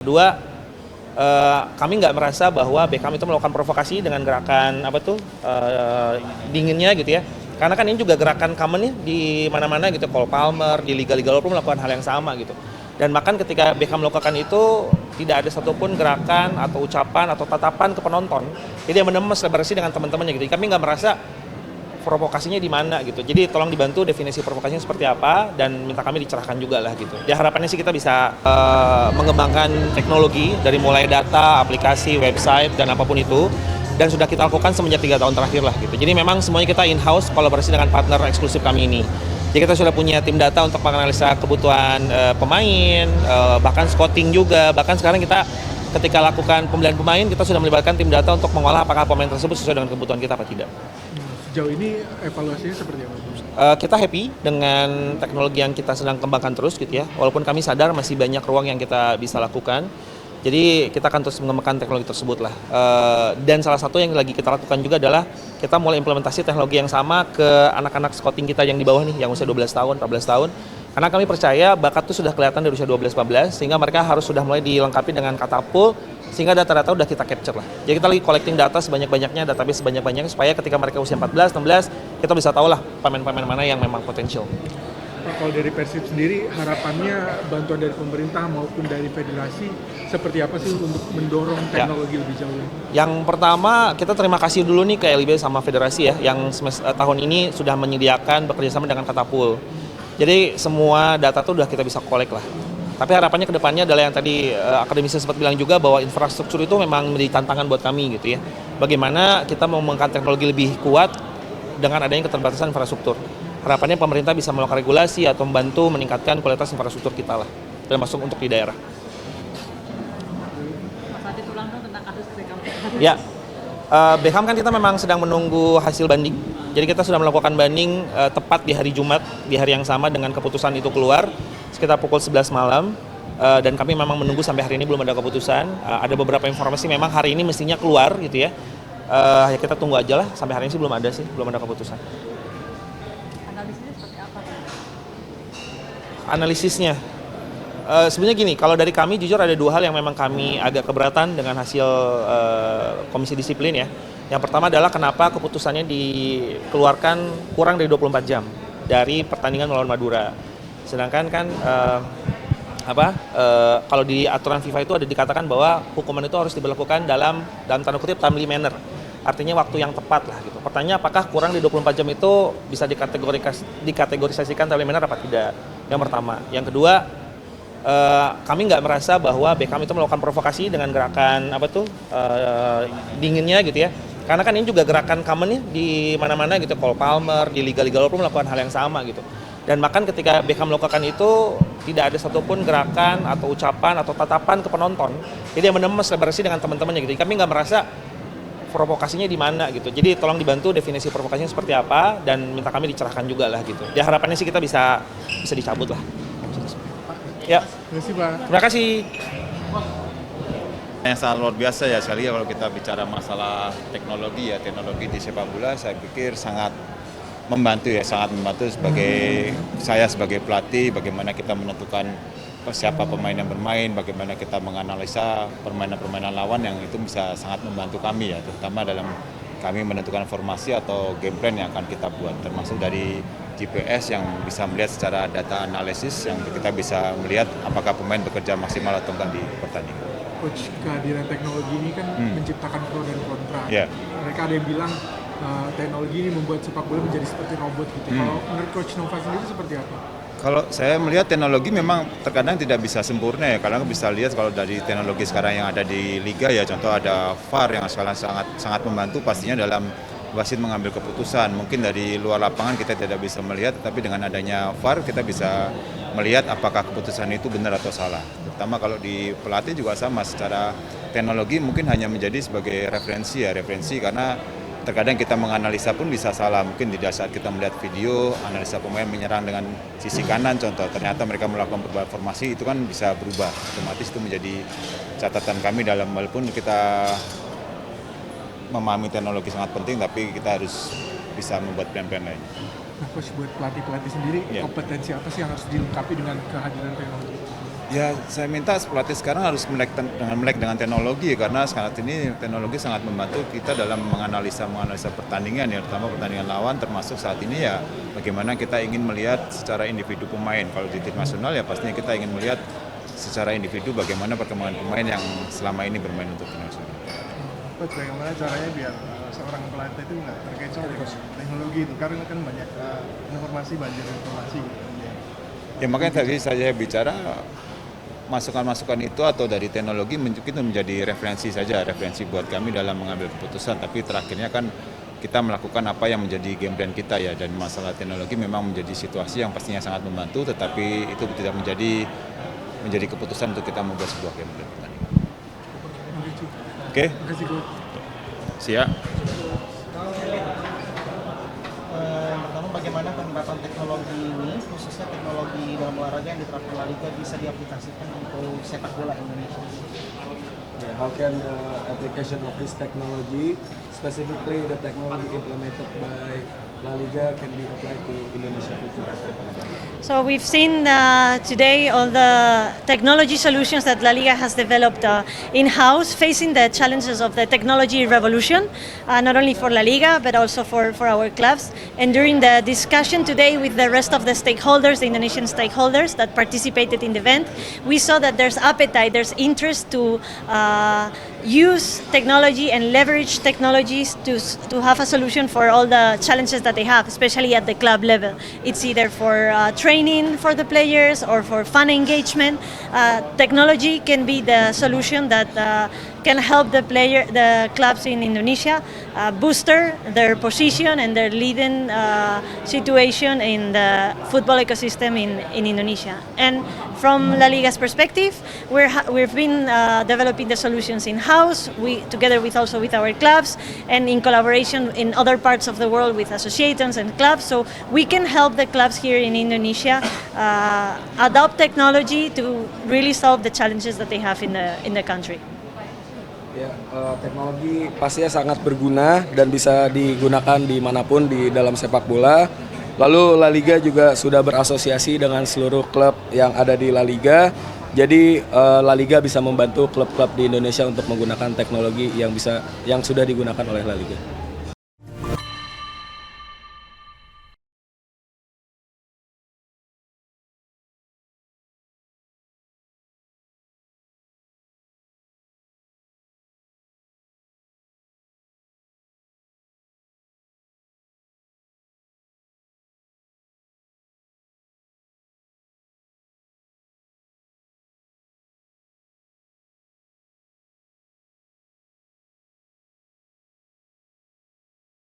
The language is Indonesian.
Kedua, kami nggak merasa bahwa Beckham itu melakukan provokasi dengan gerakan dinginnya gitu ya. Karena kan ini juga gerakan common ya di mana-mana gitu. Cole Palmer di liga-liga luar pun melakukan hal yang sama gitu. Dan bahkan ketika Beckham melakukan itu tidak ada satupun gerakan atau ucapan atau tatapan ke penonton. Jadi yang benar-benar selebrasi dengan teman-temannya gitu. Kami nggak merasa provokasinya di mana gitu. Jadi tolong dibantu definisi provokasinya seperti apa dan minta kami dicerahkan juga lah gitu. Ya harapannya sih kita bisa mengembangkan teknologi dari mulai data, aplikasi, website dan apapun itu, dan sudah kita lakukan semenjak 3 tahun terakhir lah gitu. Jadi memang semuanya kita in-house kolaborasi dengan partner eksklusif kami ini. Jadi kita sudah punya tim data untuk menganalisa kebutuhan pemain, bahkan scouting juga, bahkan sekarang kita ketika lakukan pembelian pemain kita sudah melibatkan tim data untuk mengolah apakah pemain tersebut sesuai dengan kebutuhan kita apa tidak. Sejauh ini evaluasinya seperti apa? Kita happy dengan teknologi yang kita sedang kembangkan terus gitu ya. Walaupun kami sadar masih banyak ruang yang kita bisa lakukan. Jadi kita akan terus mengembangkan teknologi tersebut lah. Dan salah satu yang lagi kita lakukan juga adalah kita mulai implementasi teknologi yang sama ke anak-anak scouting kita yang di bawah nih, yang usia 12 tahun, 14 tahun. Karena kami percaya bakat itu sudah kelihatan dari usia 12-14, sehingga mereka harus sudah mulai dilengkapi dengan katapult, sehingga data-data udah kita capture lah. Jadi kita lagi collecting data sebanyak-banyaknya, database sebanyak-banyaknya, supaya ketika mereka usia 14, 16, kita bisa tahu lah pemain-pemain mana yang memang potensial. Pak, kalau dari Persib sendiri, harapannya bantuan dari pemerintah maupun dari federasi seperti apa sih untuk mendorong teknologi lebih jauh? Yang pertama, kita terima kasih dulu nih ke LIB sama federasi ya, yang tahun ini sudah menyediakan bekerjasama dengan Katapult. Jadi semua data itu udah kita bisa collect lah. Tapi harapannya ke depannya adalah yang tadi akademisi sempat bilang juga bahwa infrastruktur itu memang menjadi tantangan buat kami gitu ya. Bagaimana kita mengembangkan teknologi lebih kuat dengan adanya keterbatasan infrastruktur. Harapannya pemerintah bisa melakukan regulasi atau membantu meningkatkan kualitas infrastruktur kita lah, termasuk untuk di daerah. Mas Adit ulang dong tentang kasus Beckham. Ya, Beckham kan kita memang sedang menunggu hasil banding. Jadi kita sudah melakukan banding tepat di hari Jumat, di hari yang sama dengan keputusan itu keluar, sekitar pukul 11 malam. Dan kami memang menunggu sampai hari ini belum ada keputusan. Ada beberapa informasi memang hari ini mestinya keluar gitu ya. Ya kita tunggu aja lah, sampai hari ini sih belum ada keputusan. Analisisnya seperti apa? Analisisnya, sebenarnya gini, kalau dari kami jujur ada dua hal yang memang kami agak keberatan dengan hasil komisi disiplin ya. Yang pertama adalah kenapa keputusannya dikeluarkan kurang dari 24 jam dari pertandingan melawan Madura. Sedangkan kan kalau di aturan FIFA itu ada dikatakan bahwa hukuman itu harus diberlakukan dalam tanda kutip timely manner. Artinya waktu yang tepat lah gitu. Pertanyaannya apakah kurang dari 24 jam itu bisa dikategorisasikan timely manner apa tidak? Yang pertama. Yang kedua, kami nggak merasa bahwa Beckham itu melakukan provokasi dengan gerakan dinginnya gitu ya. Karena kan ini juga gerakan common ya di mana-mana gitu. Cole Palmer di liga-liga luar pun melakukan hal yang sama gitu. Dan bahkan ketika Beckham melakukan itu tidak ada satupun gerakan atau ucapan atau tatapan ke penonton. Jadi yang benar-benar selebrasi dengan teman-temannya gitu. Kami nggak merasa provokasinya di mana gitu. Jadi tolong dibantu definisi provokasinya seperti apa dan minta kami dicerahkan juga lah gitu. Ya harapannya sih kita bisa dicabut lah. Ya. Terima kasih, Pak. Terima kasih. Yang sangat luar biasa ya sekali ya kalau kita bicara masalah teknologi di sepak bola saya pikir sangat membantu sebagai saya sebagai pelatih bagaimana kita menentukan siapa pemain yang bermain, bagaimana kita menganalisa permainan-permainan lawan yang itu bisa sangat membantu kami ya terutama dalam kami menentukan formasi atau game plan yang akan kita buat termasuk dari GPS yang bisa melihat secara data analisis yang kita bisa melihat apakah pemain bekerja maksimal atau enggak di pertandingan. Coach, kehadiran teknologi ini kan menciptakan pro dan kontra. Yeah. Mereka ada yang bilang teknologi ini membuat sepak bola menjadi seperti robot gitu. Kalau menurut Coach Nova sendiri seperti apa? Kalau saya melihat teknologi memang terkadang tidak bisa sempurna ya. Kadang bisa lihat kalau dari teknologi sekarang yang ada di liga ya, contoh ada VAR yang sekarang sangat membantu pastinya dalam wasit mengambil keputusan. Mungkin dari luar lapangan kita tidak bisa melihat, tapi dengan adanya VAR kita bisa melihat apakah keputusan itu benar atau salah. Terutama kalau di pelatih juga sama, secara teknologi mungkin hanya menjadi sebagai referensi karena terkadang kita menganalisa pun bisa salah. Mungkin di saat kita melihat video, analisa pemain menyerang dengan sisi kanan contoh, ternyata mereka melakukan perubahan formasi, itu kan bisa berubah. Otomatis itu menjadi catatan kami dalam walaupun kita memahami teknologi sangat penting, tapi kita harus bisa membuat plan-plan lain. Nah, Coach, buat pelatih-pelatih sendiri, kompetensi apa sih yang harus dilengkapi dengan kehadiran teknologi? Ya, saya minta pelatih sekarang harus melek dengan teknologi karena saat ini teknologi sangat membantu kita dalam menganalisa pertandingan ya, terutama pertandingan lawan termasuk saat ini ya bagaimana kita ingin melihat secara individu pemain. Kalau di tim nasional ya pastinya kita ingin melihat secara individu bagaimana perkembangan pemain yang selama ini bermain untuk tim nasional. Coach, bagaimana caranya biar seorang pelatih itu nggak terkecoh dengan teknologi itu karena kan banyak informasi, banjir informasi gitu. Ya makanya tadi saya bicara masukan-masukan itu atau dari teknologi itu menjadi referensi saja, referensi buat kami dalam mengambil keputusan. Tapi terakhirnya kan kita melakukan apa yang menjadi game plan kita ya. Dan masalah teknologi memang menjadi situasi yang pastinya sangat membantu, tetapi itu tidak menjadi keputusan untuk kita membuat sebuah game plan pertandingan. Oke, Terima kasih coach. siap. Yang pertama bagaimana penerapan teknologi ini, khususnya teknologi dalam olahraga yang diterapkan La Liga bisa diaplikasikan untuk sepak bola Indonesia. Yeah, how can the application of this technology, specifically the technology implemented by La Liga, can be applied to Indonesia football? So we've seen today all the technology solutions that La Liga has developed in-house, facing the challenges of the technology revolution, not only for La Liga but also for our clubs. And during the discussion today with the rest of the stakeholders, the Indonesian stakeholders that participated in the event, we saw that there's appetite, there's interest to use technology and leverage technologies to have a solution for all the challenges that they have, especially at the club level. It's either for training for the players or for fan engagement. Technology can be the solution that can help the clubs in Indonesia booster their position and their leading situation in the football ecosystem in Indonesia. And from La Liga's perspective, we've been developing the solutions in-house, together with our clubs, and in collaboration in other parts of the world with associations and clubs, so we can help the clubs here in Indonesia adopt technology to really solve the challenges that they have in the country. Ya, teknologi pastinya sangat berguna dan bisa digunakan dimanapun di dalam sepak bola. Lalu La Liga juga sudah berasosiasi dengan seluruh klub yang ada di La Liga. Jadi La Liga bisa membantu klub-klub di Indonesia untuk menggunakan teknologi yang sudah digunakan oleh La Liga.